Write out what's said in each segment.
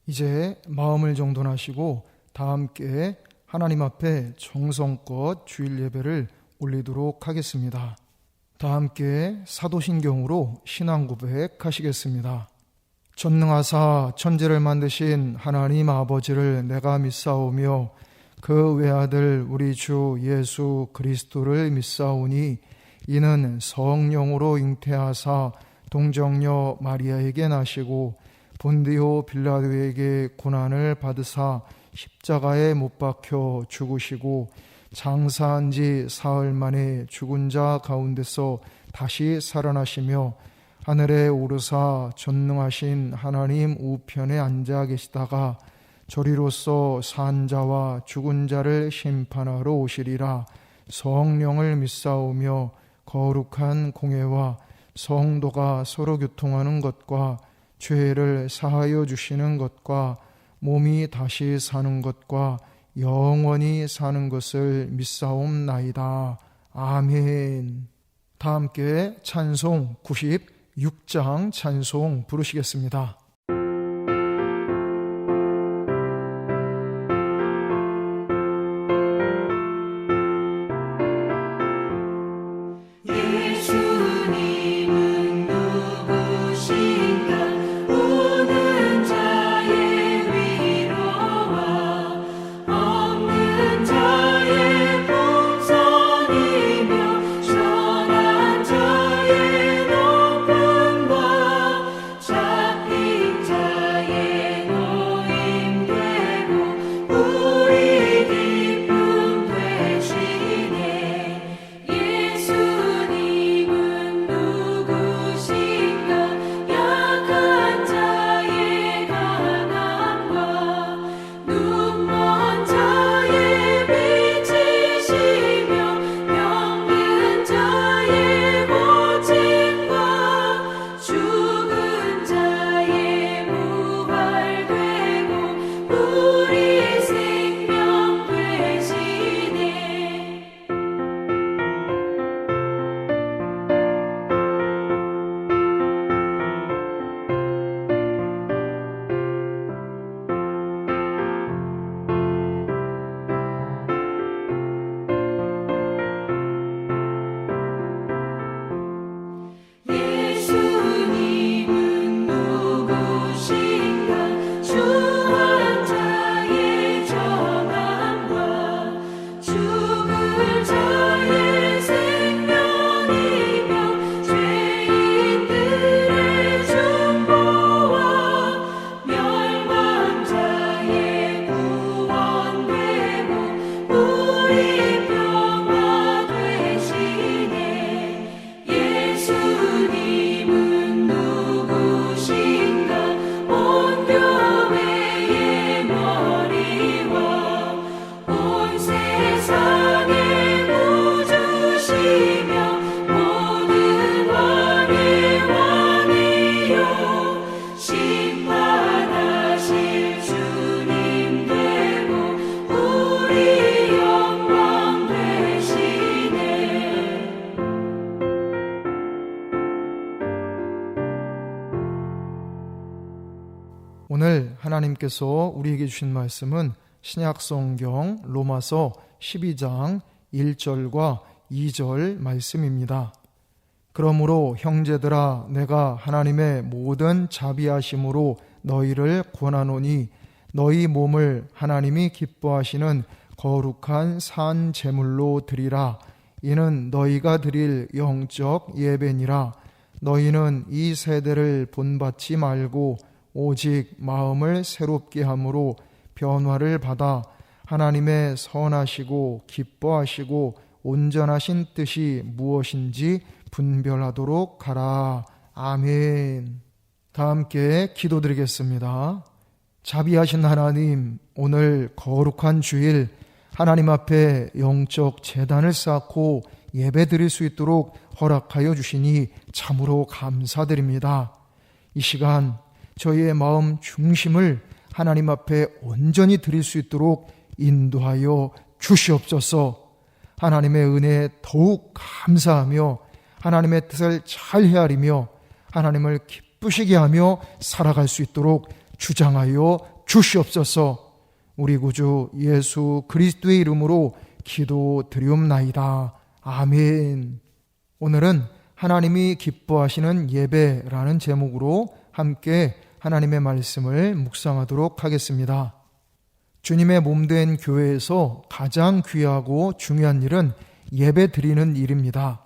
이제 마음을 정돈하시고 다 함께 하나님 앞에 정성껏 주일 예배를 올리도록 하겠습니다. 다 함께 사도신경으로 신앙 고백하시겠습니다. 전능하사 천지를 만드신 하나님 아버지를 내가 믿사오며 그 외아들 우리 주 예수 그리스도를 믿사오니 이는 성령으로 잉태하사 동정녀 마리아에게 나시고 본디오 빌라도에게 고난을 받으사 십자가에 못 박혀 죽으시고 장사한 지 사흘 만에 죽은 자 가운데서 다시 살아나시며 하늘에 오르사 전능하신 하나님 우편에 앉아 계시다가 저리로서 산 자와 죽은 자를 심판하러 오시리라. 성령을 믿사오며 거룩한 공회와 성도가 서로 교통하는 것과 죄를 사하여 주시는 것과 몸이 다시 사는 것과 영원히 사는 것을 믿사옵나이다. 아멘. 다 함께 찬송 96장 찬송 부르시겠습니다. 오늘 하나님께서 우리에게 주신 말씀은 신약성경 로마서 12장 1절과 2절 말씀입니다. 그러므로 형제들아 내가 하나님의 모든 자비하심으로 너희를 권하노니 너희 몸을 하나님이 기뻐하시는 거룩한 산 제물로 드리라. 이는 너희가 드릴 영적 예배니라. 너희는 이 세대를 본받지 말고 오직 마음을 새롭게 함으로 변화를 받아 하나님의 선하시고 기뻐하시고 온전하신 뜻이 무엇인지 분별하도록 하라. 아멘. 다 함께 기도드리겠습니다. 자비하신 하나님, 오늘 거룩한 주일 하나님 앞에 영적 제단을 쌓고 예배드릴 수 있도록 허락하여 주시니 참으로 감사드립니다. 이 시간 저희의 마음 중심을 하나님 앞에 온전히 드릴 수 있도록 인도하여 주시옵소서. 하나님의 은혜에 더욱 감사하며 하나님의 뜻을 잘 헤아리며 하나님을 기쁘시게 하며 살아갈 수 있도록 주장하여 주시옵소서. 우리 구주 예수 그리스도의 이름으로 기도드리옵나이다. 아멘. 오늘은 하나님이 기뻐하시는 예배라는 제목으로 함께 하나님의 말씀을 묵상하도록 하겠습니다. 주님의 몸된 교회에서 가장 귀하고 중요한 일은 예배 드리는 일입니다.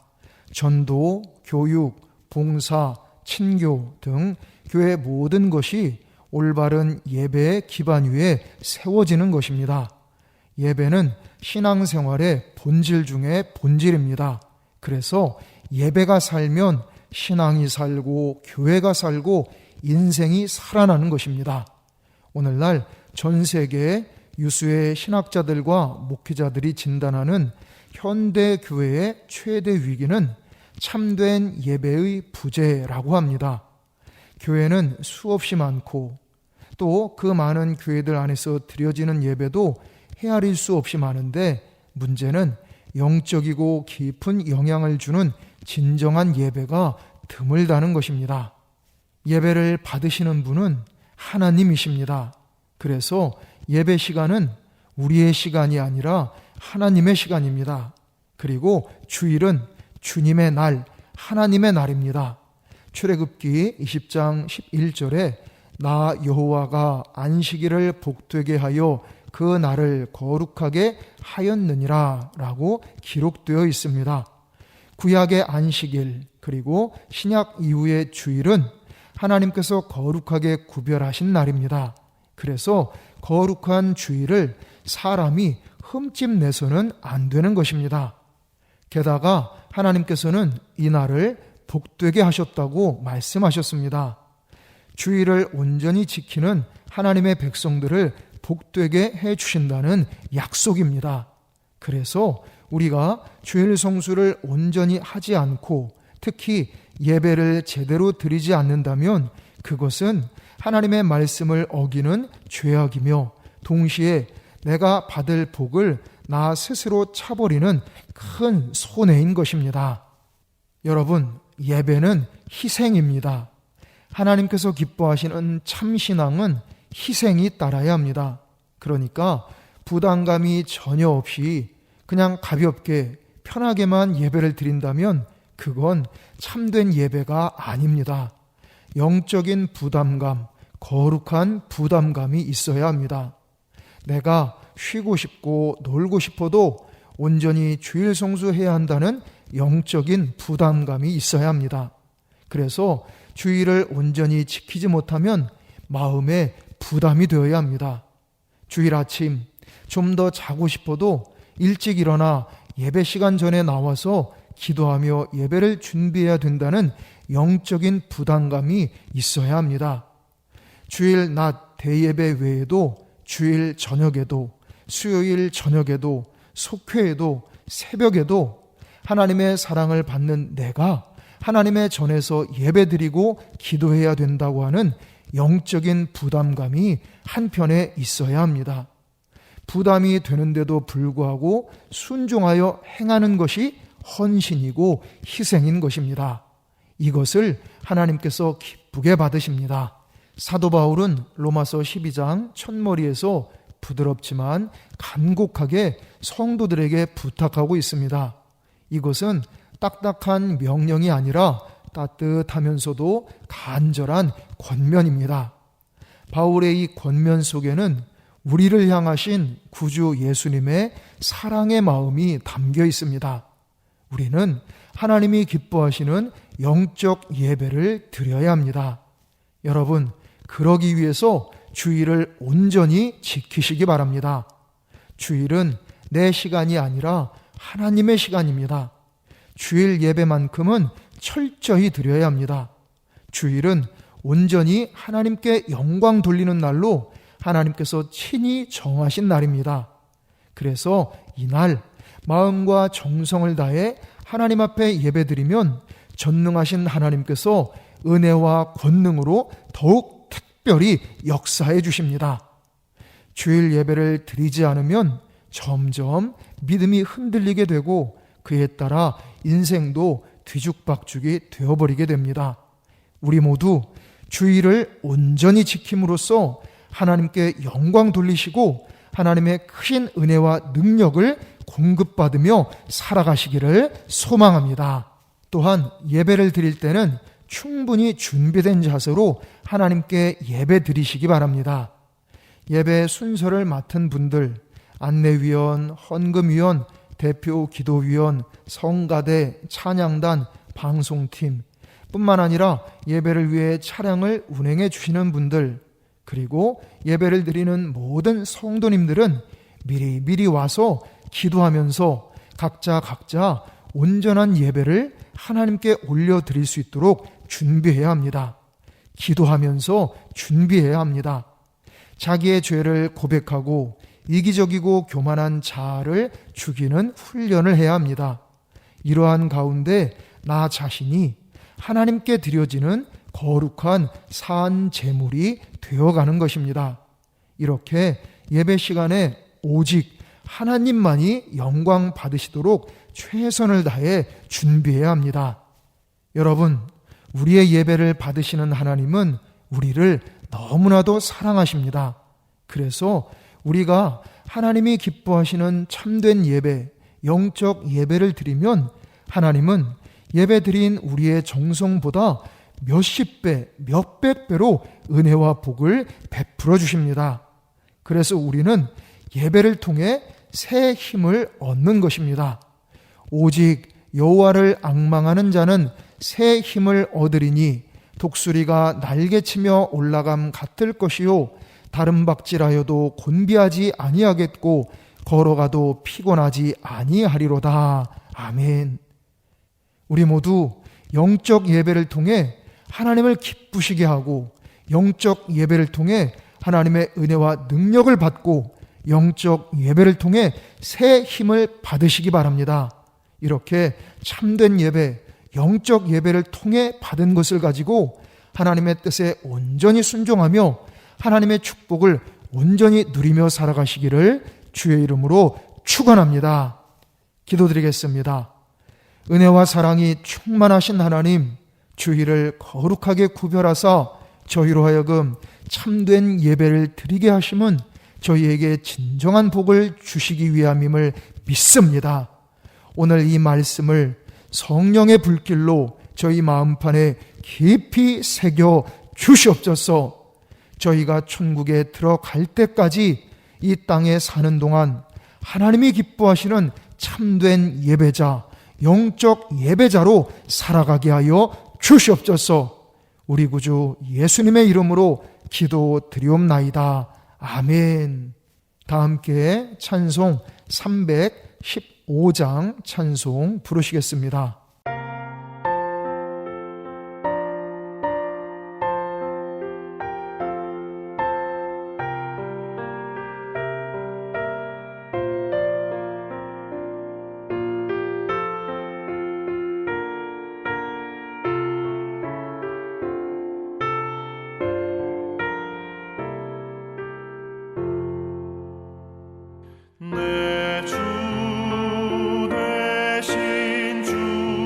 전도, 교육, 봉사, 친교 등 교회의 모든 것이 올바른 예배의 기반 위에 세워지는 것입니다. 예배는 신앙생활의 본질 중에 본질입니다. 그래서 예배가 살면 신앙이 살고 교회가 살고 인생이 살아나는 것입니다. 오늘날 전 세계의 유수의 신학자들과 목회자들이 진단하는 현대 교회의 최대 위기는 참된 예배의 부재라고 합니다. 교회는 수없이 많고 또 그 많은 교회들 안에서 드려지는 예배도 헤아릴 수 없이 많은데 문제는 영적이고 깊은 영향을 주는 진정한 예배가 드물다는 것입니다. 예배를 받으시는 분은 하나님이십니다. 그래서 예배 시간은 우리의 시간이 아니라 하나님의 시간입니다. 그리고 주일은 주님의 날, 하나님의 날입니다. 출애굽기 20장 11절에 나 여호와가 안식일을 복되게 하여 그 날을 거룩하게 하였느니라 라고 기록되어 있습니다. 구약의 안식일 그리고 신약 이후의 주일은 하나님께서 거룩하게 구별하신 날입니다. 그래서 거룩한 주일을 사람이 흠집내서는 안 되는 것입니다. 게다가 하나님께서는 이 날을 복되게 하셨다고 말씀하셨습니다. 주일을 온전히 지키는 하나님의 백성들을 복되게 해주신다는 약속입니다. 그래서 우리가 주일 성수를 온전히 하지 않고 특히 예배를 제대로 드리지 않는다면 그것은 하나님의 말씀을 어기는 죄악이며 동시에 내가 받을 복을 나 스스로 차버리는 큰 손해인 것입니다. 여러분, 예배는 희생입니다. 하나님께서 기뻐하시는 참신앙은 희생이 따라야 합니다. 그러니까 부담감이 전혀 없이 그냥 가볍게 편하게만 예배를 드린다면 그건 참된 예배가 아닙니다. 영적인 부담감, 거룩한 부담감이 있어야 합니다. 내가 쉬고 싶고 놀고 싶어도 온전히 주일 성수해야 한다는 영적인 부담감이 있어야 합니다. 그래서 주일을 온전히 지키지 못하면 마음에 부담이 되어야 합니다. 주일 아침 좀 더 자고 싶어도 일찍 일어나 예배 시간 전에 나와서 기도하며 예배를 준비해야 된다는 영적인 부담감이 있어야 합니다. 주일 낮 대예배 외에도 주일 저녁에도 수요일 저녁에도 속회에도 새벽에도 하나님의 사랑을 받는 내가 하나님의 전에서 예배드리고 기도해야 된다고 하는 영적인 부담감이 한편에 있어야 합니다. 부담이 되는데도 불구하고 순종하여 행하는 것이 헌신이고 희생인 것입니다. 이것을 하나님께서 기쁘게 받으십니다. 사도 바울은 로마서 12장 첫머리에서 부드럽지만 간곡하게 성도들에게 부탁하고 있습니다. 이것은 딱딱한 명령이 아니라 따뜻하면서도 간절한 권면입니다. 바울의 이 권면 속에는 우리를 향하신 구주 예수님의 사랑의 마음이 담겨 있습니다. 우리는 하나님이 기뻐하시는 영적 예배를 드려야 합니다. 여러분, 그러기 위해서 주일을 온전히 지키시기 바랍니다. 주일은 내 시간이 아니라 하나님의 시간입니다. 주일 예배만큼은 철저히 드려야 합니다. 주일은 온전히 하나님께 영광 돌리는 날로 하나님께서 친히 정하신 날입니다. 그래서 이날 마음과 정성을 다해 하나님 앞에 예배드리면 전능하신 하나님께서 은혜와 권능으로 더욱 특별히 역사해 주십니다. 주일 예배를 드리지 않으면 점점 믿음이 흔들리게 되고 그에 따라 인생도 뒤죽박죽이 되어버리게 됩니다. 우리 모두 주일을 온전히 지킴으로써 하나님께 영광 돌리시고 하나님의 크신 은혜와 능력을 공급받으며 살아가시기를 소망합니다. 또한 예배를 드릴 때는 충분히 준비된 자세로 하나님께 예배 드리시기 바랍니다. 예배 순서를 맡은 분들, 안내위원, 헌금위원, 대표 기도위원, 성가대, 찬양단, 방송팀 뿐만 아니라 예배를 위해 차량을 운행해 주시는 분들, 그리고 예배를 드리는 모든 성도님들은 미리 와서 기도하면서 각자 온전한 예배를 하나님께 올려드릴 수 있도록 준비해야 합니다. 기도하면서 준비해야 합니다. 자기의 죄를 고백하고 이기적이고 교만한 자아를 죽이는 훈련을 해야 합니다. 이러한 가운데 나 자신이 하나님께 드려지는 거룩한 산 제물이 되어가는 것입니다. 이렇게 예배 시간에 오직 하나님만이 영광 받으시도록 최선을 다해 준비해야 합니다. 여러분, 우리의 예배를 받으시는 하나님은 우리를 너무나도 사랑하십니다. 그래서 우리가 하나님이 기뻐하시는 참된 예배, 영적 예배를 드리면 하나님은 예배 드린 우리의 정성보다 몇십 배, 몇백 배로 은혜와 복을 베풀어 주십니다. 그래서 우리는 예배를 통해 새 힘을 얻는 것입니다. 오직 여호와를 앙망하는 자는 새 힘을 얻으리니 독수리가 날개치며 올라감 같을 것이요 다른 박질하여도 곤비하지 아니하겠고 걸어가도 피곤하지 아니하리로다. 아멘. 우리 모두 영적 예배를 통해 하나님을 기쁘시게 하고 영적 예배를 통해 하나님의 은혜와 능력을 받고 영적 예배를 통해 새 힘을 받으시기 바랍니다. 이렇게 참된 예배, 영적 예배를 통해 받은 것을 가지고 하나님의 뜻에 온전히 순종하며 하나님의 축복을 온전히 누리며 살아가시기를 주의 이름으로 축원합니다. 기도드리겠습니다. 은혜와 사랑이 충만하신 하나님, 주의를 거룩하게 구별하사 저희로 하여금 참된 예배를 드리게 하심은 저희에게 진정한 복을 주시기 위함임을 믿습니다. 오늘 이 말씀을 성령의 불길로 저희 마음판에 깊이 새겨 주시옵소서. 저희가 천국에 들어갈 때까지 이 땅에 사는 동안 하나님이 기뻐하시는 참된 예배자, 영적 예배자로 살아가게 하여 주시옵소서. 우리 구주 예수님의 이름으로 기도드리옵나이다. 아멘. 다 함께 찬송 315장 찬송 부르시겠습니다. 내 주 되신 주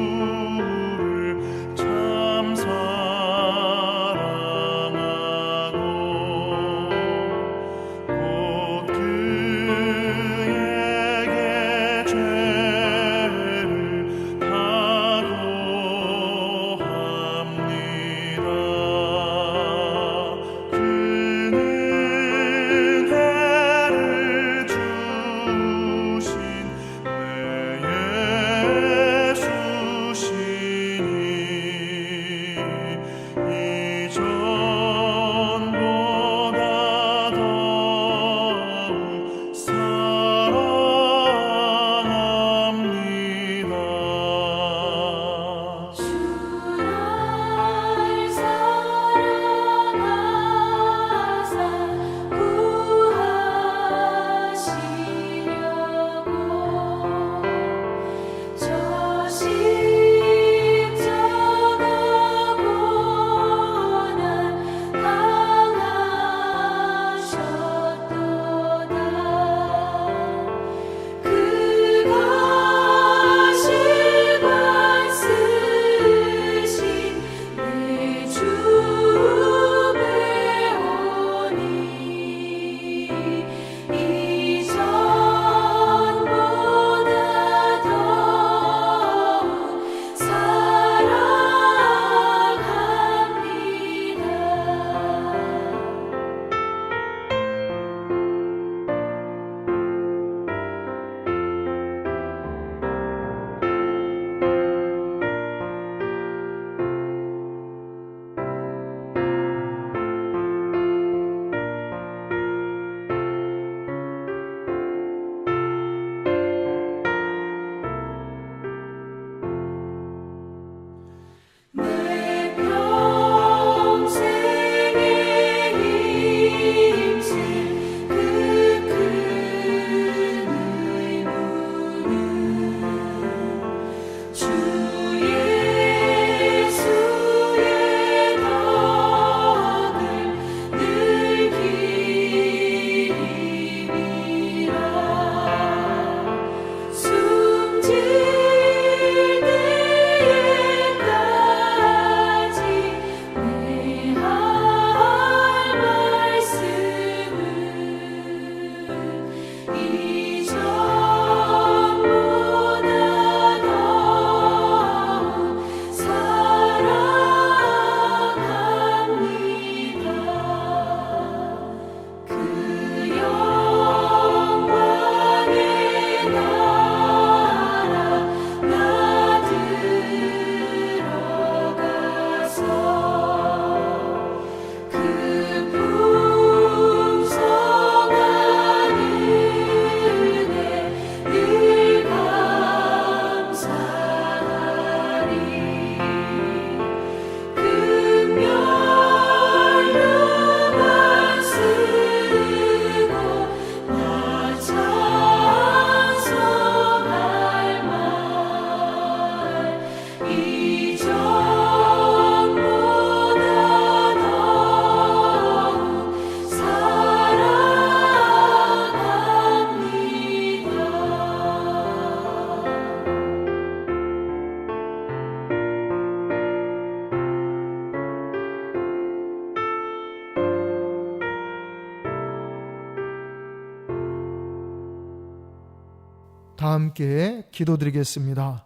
다 함께 기도드리겠습니다.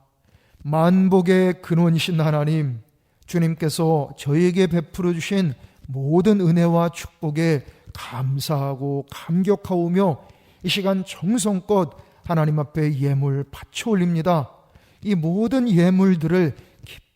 만복의 근원이신 하나님, 주님께서 저에게 베풀어 주신 모든 은혜와 축복에 감사하고 감격하오며 이 시간 정성껏 하나님 앞에 예물 바쳐 올립니다. 이 모든 예물들을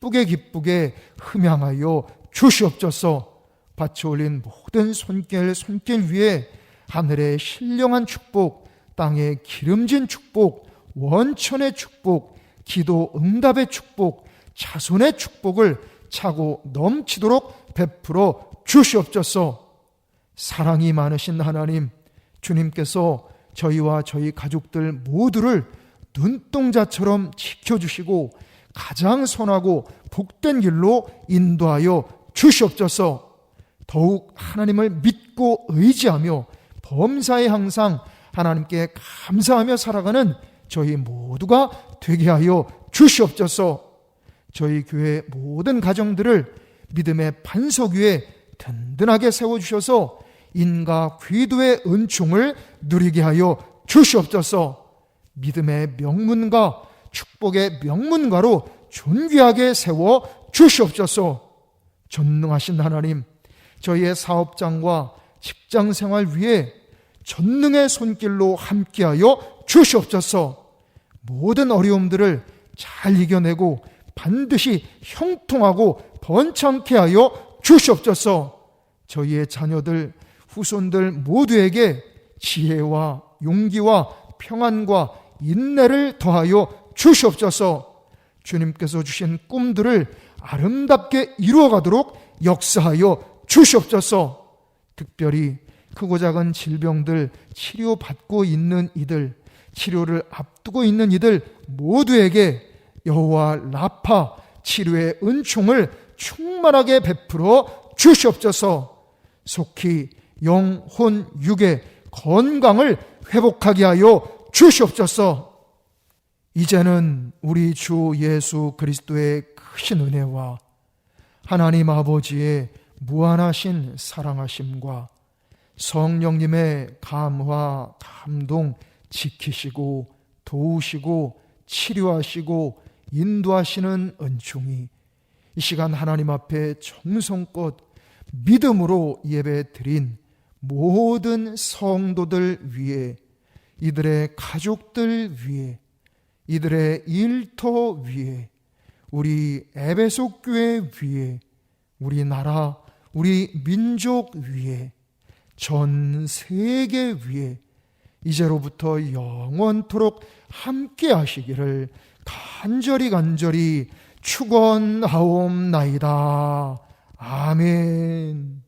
기쁘게 흠양하여 주시옵소서. 바쳐 올린 모든 손길 위에 하늘의 신령한 축복, 땅의 기름진 축복, 원천의 축복, 기도 응답의 축복, 자손의 축복을 차고 넘치도록 베풀어 주시옵소서. 사랑이 많으신 하나님, 주님께서 저희와 저희 가족들 모두를 눈동자처럼 지켜주시고 가장 선하고 복된 길로 인도하여 주시옵소서. 더욱 하나님을 믿고 의지하며 범사에 항상 하나님께 감사하며 살아가는 저희 모두가 되게 하여 주시옵소서. 저희 교회 모든 가정들을 믿음의 반석 위에 든든하게 세워주셔서 인과 귀도의 은총을 누리게 하여 주시옵소서. 믿음의 명문가, 축복의 명문가로 존귀하게 세워 주시옵소서. 전능하신 하나님, 저희의 사업장과 직장생활 위에 전능의 손길로 함께하여 주시옵소서. 모든 어려움들을 잘 이겨내고 반드시 형통하고 번창케 하여 주시옵소서. 저희의 자녀들, 후손들 모두에게 지혜와 용기와 평안과 인내를 더하여 주시옵소서. 주님께서 주신 꿈들을 아름답게 이루어가도록 역사하여 주시옵소서. 특별히 크고 작은 질병들 치료받고 있는 이들, 치료를 앞두고 있는 이들 모두에게 여호와 라파 치료의 은총을 충만하게 베풀어 주시옵소서. 속히 영, 혼, 육의 건강을 회복하게 하여 주시옵소서. 이제는 우리 주 예수 그리스도의 크신 은혜와 하나님 아버지의 무한하신 사랑하심과 성령님의 감화, 감동, 지키시고 도우시고 치료하시고 인도하시는 은총이 이 시간 하나님 앞에 정성껏 믿음으로 예배드린 모든 성도들 위에, 이들의 가족들 위에, 이들의 일터 위에, 우리 에베소 교회 위에, 우리 나라, 우리 민족 위에, 전 세계 위에 이제로부터 영원토록 함께 하시기를 간절히 축원하옵나이다. 아멘.